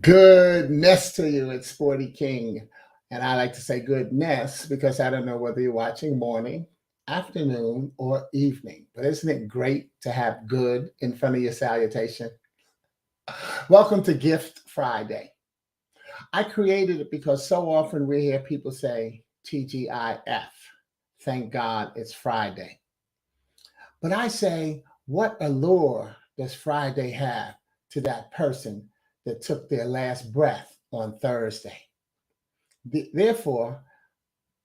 Goodness to you, it's Sporty King. And I like to say goodness because I don't know whether you're watching morning, afternoon, or evening. But isn't it great to have good in front of your salutation? Welcome to Gift Friday. I created it because so often we hear people say TGIF. Thank God it's Friday. But I say, what allure does Friday have to that person that took their last breath on Thursday? Therefore,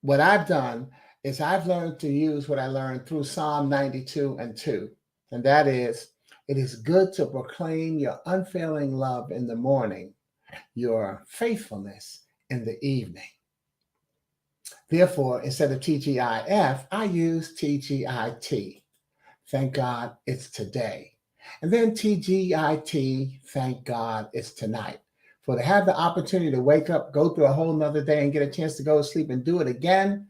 what I've done is I've learned to use what I learned through Psalm 92 and 2. And that is, it is good to proclaim your unfailing love in the morning, your faithfulness in the evening. Therefore, instead of TGIF, I use TGIT. Thank God it's today. And then TGIT, thank God it's tonight. For to have the opportunity to wake up, go through a whole nother day and get a chance to go to sleep and do it again,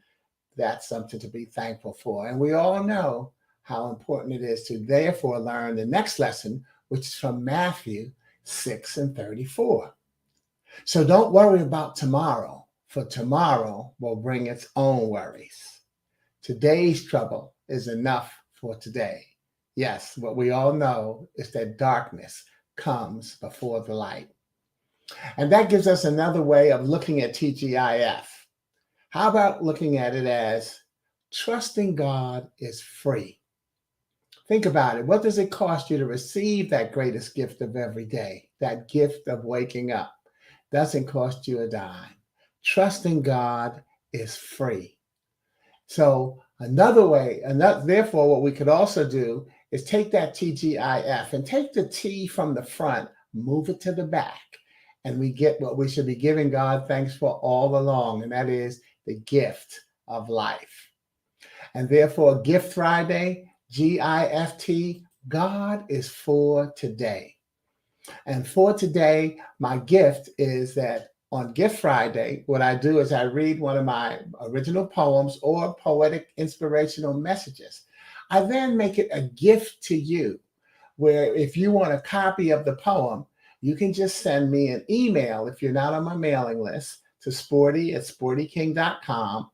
that's something to be thankful for. And we all know how important it is to therefore learn the next lesson, which is from Matthew 6 and 34. So don't worry about tomorrow, for tomorrow will bring its own worries. Today's trouble is enough for today. Yes, what we all know is that darkness comes before the light. And that gives us another way of looking at TGIF. How about looking at it as trusting God is free? Think about it. What does it cost you to receive that greatest gift of every day? That gift of waking up doesn't cost you a dime. Trusting God is free. So therefore, what we could also do is take that TGIF and take the T from the front, move it to the back, and we get what we should be giving God thanks for all along, and that is the gift of life. And therefore, Gift Friday, GIFT, God is for today. And for today, my gift is that on Gift Friday, what I do is I read one of my original poems or poetic inspirational messages. I then make it a gift to you, where if you want a copy of the poem, you can just send me an email if you're not on my mailing list to sporty@sportyking.com,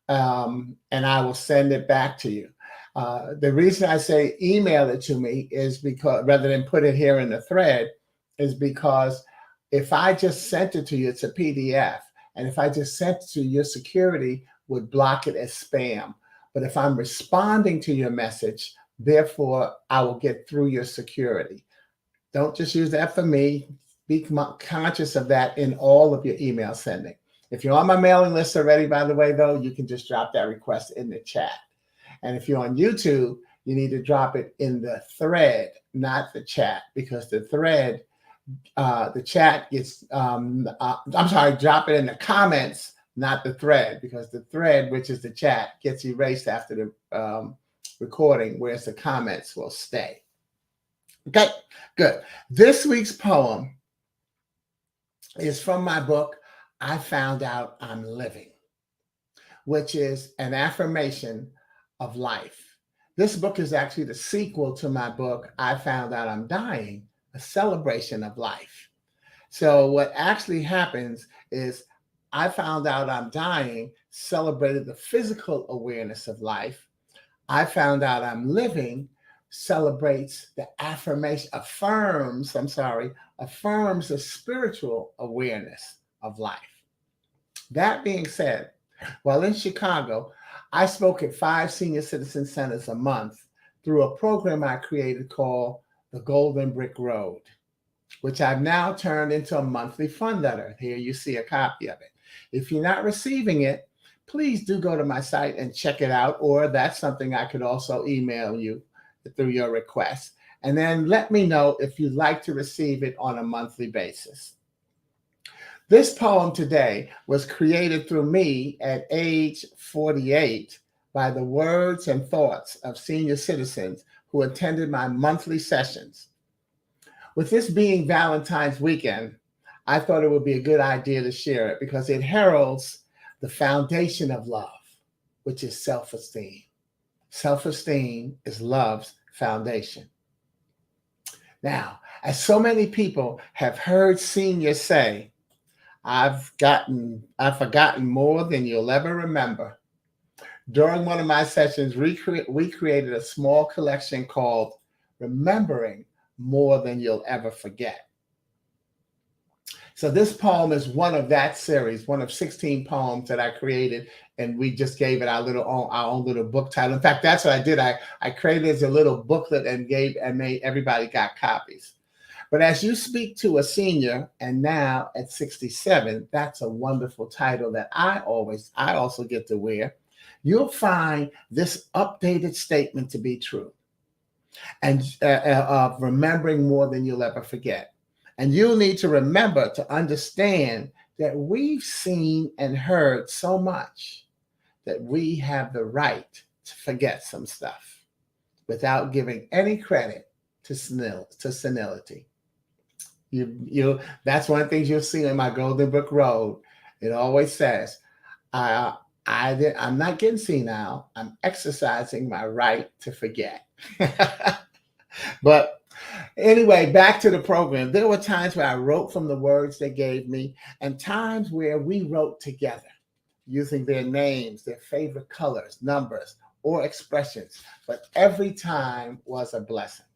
and I will send it back to you. The reason I say email it to me is because rather than put it here in the thread is because if I just sent it to you, it's a PDF. And if I just sent it to you, your security would block it as spam. But if I'm responding to your message, therefore, I will get through your security. Don't just use that for me. Be conscious of that in all of your email sending. If you're on my mailing list already, by the way, though, you can just drop that request in the chat. And if you're on YouTube, you need to drop it in the thread, not the chat, because the chat gets, drop it in the comments, not the thread, because the thread, which is the chat, gets erased after the recording, whereas the comments will stay. Okay, good. This week's poem is from my book, I Found Out I'm Living, which is an affirmation of life. This book is actually the sequel to my book, I Found Out I'm Dying, a celebration of life. So what actually happens is I Found Out I'm Dying celebrated the physical awareness of life. I Found Out I'm Living celebrates the affirms the spiritual awareness of life. That being said, while in Chicago, I spoke at 5 senior citizen centers a month through a program I created called the Golden Brick Road, which I've now turned into a monthly fund letter. Here you see a copy of it. If you're not receiving it, please do go to my site and check it out, or that's something I could also email you through your request. And then let me know if you'd like to receive it on a monthly basis. This poem today was created through me at age 48 by the words and thoughts of senior citizens who attended my monthly sessions. With this being Valentine's weekend, I thought it would be a good idea to share it because it heralds the foundation of love, which is self-esteem. Self-esteem is love's foundation. Now, As so many people have heard seniors say, I've forgotten more than you'll ever remember. During one of my sessions, we created a small collection called Remembering More Than You'll Ever Forget. So this poem is one of that series, one of 16 poems that I created, and we just gave it our own little book title. In fact, that's what I did. I created it as a little booklet and made everybody got copies. But as you speak to a senior, and now at 67, that's a wonderful title that I also get to wear. You'll find this updated statement to be true, and of remembering more than you'll ever forget. And you'll need to remember to understand that we've seen and heard so much that we have the right to forget some stuff without giving any credit to senility. That's one of the things you'll see in my Golden Book Road. It always says, I'm not getting senile. I'm exercising my right to forget. But anyway, back to the program. There were times where I wrote from the words they gave me, and times where we wrote together using their names, their favorite colors, numbers, or expressions. But every time was a blessing.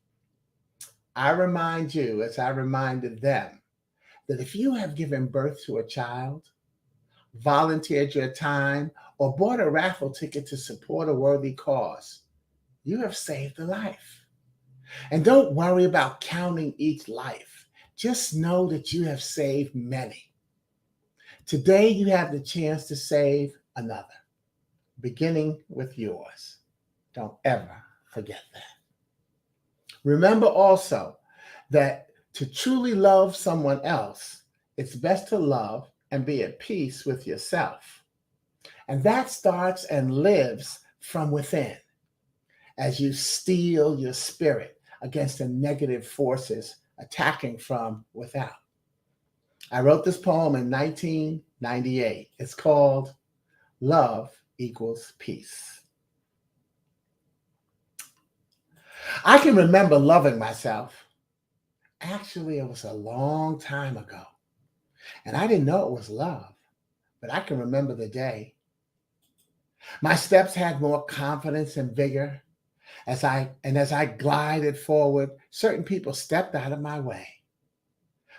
I remind you, as I reminded them, that if you have given birth to a child, volunteered your time, or bought a raffle ticket to support a worthy cause, you have saved a life. And don't worry about counting each life. Just know that you have saved many. Today, you have the chance to save another, beginning with yours. Don't ever forget that. Remember also that to truly love someone else, it's best to love and be at peace with yourself. And that starts and lives from within as you steel your spirit against the negative forces attacking from without. I wrote this poem in 1998. It's called Love Equals Peace. I can remember loving myself. Actually, it was a long time ago, and I didn't know it was love, but I can remember the day. My steps had more confidence and vigor. As I glided forward, certain people stepped out of my way.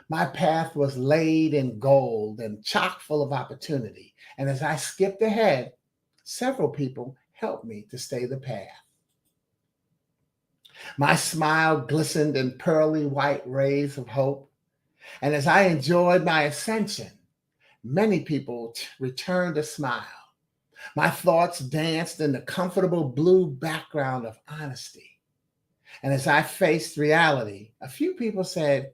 My path was laid in gold and chock full of opportunity. And as I skipped ahead, several people helped me to stay the path. My smile glistened in pearly white rays of hope. And as I enjoyed my ascension, many people returned a smile. My thoughts danced in the comfortable blue background of honesty. And as I faced reality, a few people said,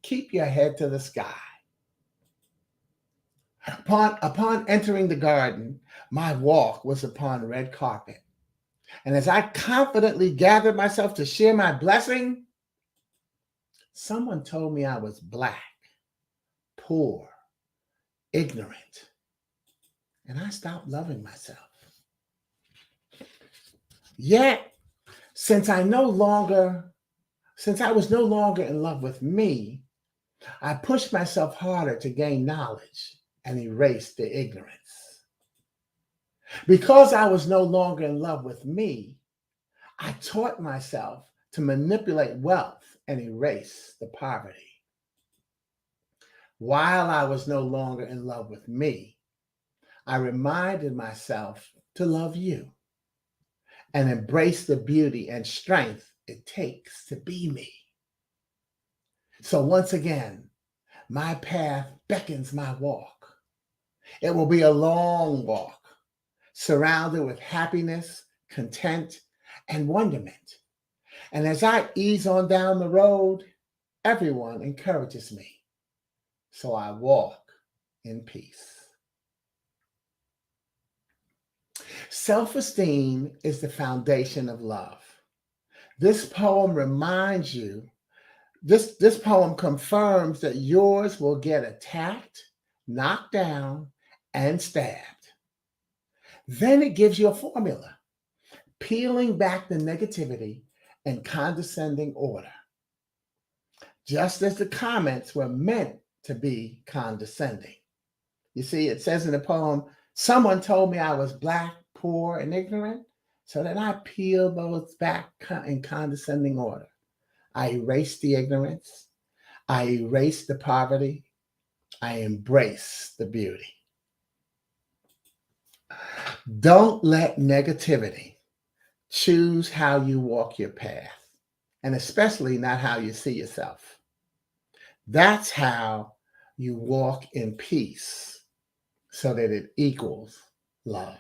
keep your head to the sky. Upon entering the garden, my walk was upon red carpet. And as I confidently gathered myself to share my blessing, someone told me I was Black, poor, ignorant, and I stopped loving myself. Yet, since I was no longer in love with me, I pushed myself harder to gain knowledge and erase the ignorance. Because I was no longer in love with me, I taught myself to manipulate wealth and erase the poverty. While I was no longer in love with me, I reminded myself to love you and embrace the beauty and strength it takes to be me. So once again, my path beckons my walk. It will be a long walk, surrounded with happiness, content, and wonderment. And as I ease on down the road, everyone encourages me. So I walk in peace. Self-esteem is the foundation of love. This poem reminds you, this poem confirms that yours will get attacked, knocked down, and stabbed. Then it gives you a formula, peeling back the negativity and condescending order. just as the comments were meant to be condescending. You see, it says in the poem, someone told me I was black, poor, and ignorant, so then I peeled those back in condescending order. I erased the ignorance, I erased the poverty, I embrace the beauty. Don't let negativity choose how you walk your path, and especially not how you see yourself. That's how you walk in peace so that it equals love.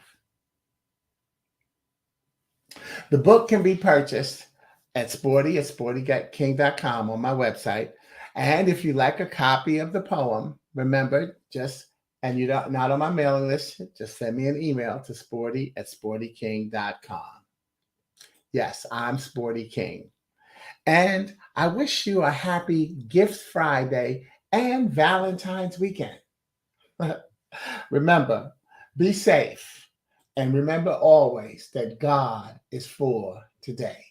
The book can be purchased at sportyking.com on my website. And if you like a copy of the poem, remember, and you're not on my mailing list, just send me an email to sporty@sportyking.com. Yes, I'm Sporty King. And I wish you a happy Gift Friday and Valentine's weekend. Remember, be safe. And remember always that God is for today.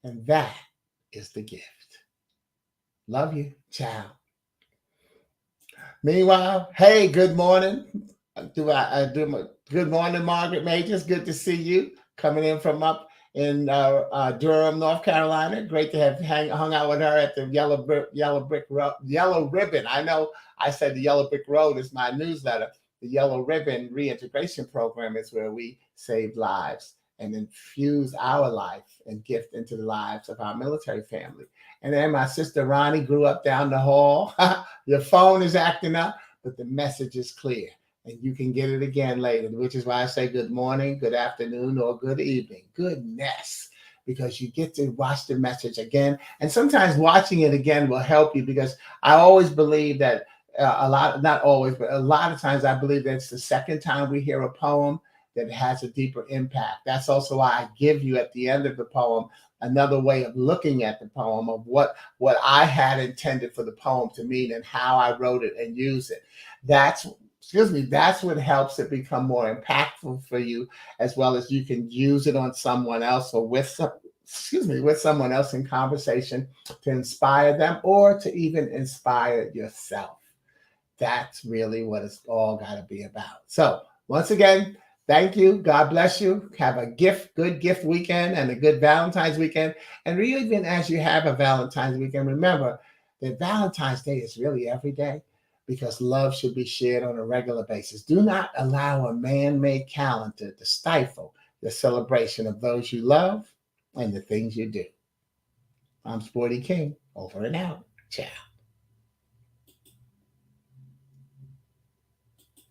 And that is the gift. Love you. Ciao. Meanwhile, hey, good morning. Good morning, Margaret Majors. Good to see you coming in from up in Durham, North Carolina. Great to have hung out with her at the Yellow Ribbon. I know I said the Yellow Brick Road is my newsletter. The Yellow Ribbon Reintegration Program is where we save lives and infuse our life and gift into the lives of our military family. And then my sister Ronnie grew up down the hall. Your phone is acting up, but the message is clear. And you can get it again later, which is why I say good morning, good afternoon, or good evening. Goodness, because you get to watch the message again. And sometimes watching it again will help you, because I always believe that not always, but a lot of times I believe that it's the second time we hear a poem that has a deeper impact. That's also why I give you at the end of the poem another way of looking at the poem, of what I had intended for the poem to mean and how I wrote it and use it. That's what helps it become more impactful for you, as well as you can use it on someone else or with someone else in conversation to inspire them, or to even inspire yourself. That's really what it's all got to be about. So once again, thank you. God bless you. Have a good gift weekend and a good Valentine's weekend. And even as you have a Valentine's weekend, remember that Valentine's Day is really every day, because love should be shared on a regular basis. Do not allow a man-made calendar to stifle the celebration of those you love and the things you do. I'm Sporty King. Over and out. Ciao.